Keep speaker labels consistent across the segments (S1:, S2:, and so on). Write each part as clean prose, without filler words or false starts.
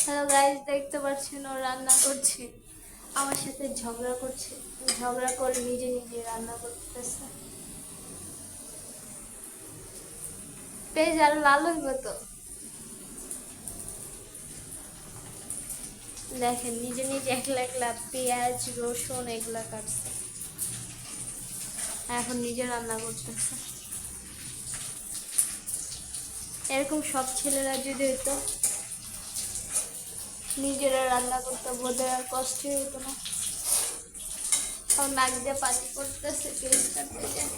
S1: Hello guys, দেখতে পাচ্ছেন ও রান্না করছে, আমার সাথে ঝগড়া করছে, ঝগড়া করে নিজে নিজে রান্না করতেছে। পেজ আর লাল হইব তো। দেখেন নিজে নিজে একলা একলা পেঁয়াজ রসুন এগুলা কাটছে, এখন নিজে রান্না করতেছে। এরকম সব ছেলেরা যদি হইতো, নিজেরা রান্না করতে বোধহয় আর কষ্টই হতো না। নাক দিয়ে পানি করতেছে পেঁয়াজ কাটতে যায়।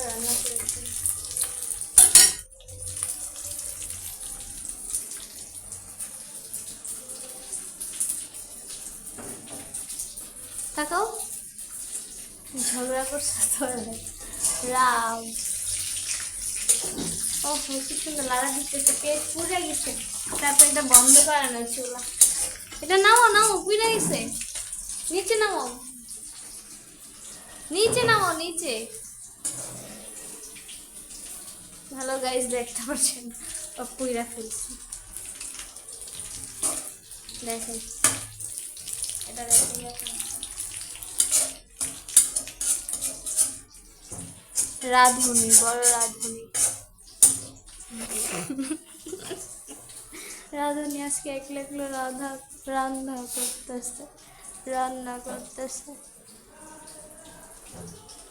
S1: রান্না করেছে তাকাও, ঝগড়া করছে তো রাম। ও কি সুন্দর লাড়া দিতেছে, পেট পুড়ে গেছে। তারপর এটা বন্ধ করে না চুলা, এটা নামো নামো, পুড়ে গেছে। নিচে নামো, নিচে নামো, নিচে। ভালো গাইস, দেখতে পাচ্ছেন ও পুইরা ফেলছে। দেখেন এটা দেখেন, রাঁধুনি, বড় রাঁধুনি। রাঁধুনি আজকে একলা একলা রান্না করতেছে, রান্না করতেছে।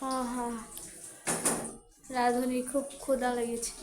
S1: হ্যাঁ হ্যাঁ, রাঁধুনি খুব ক্ষুধা লেগেছে।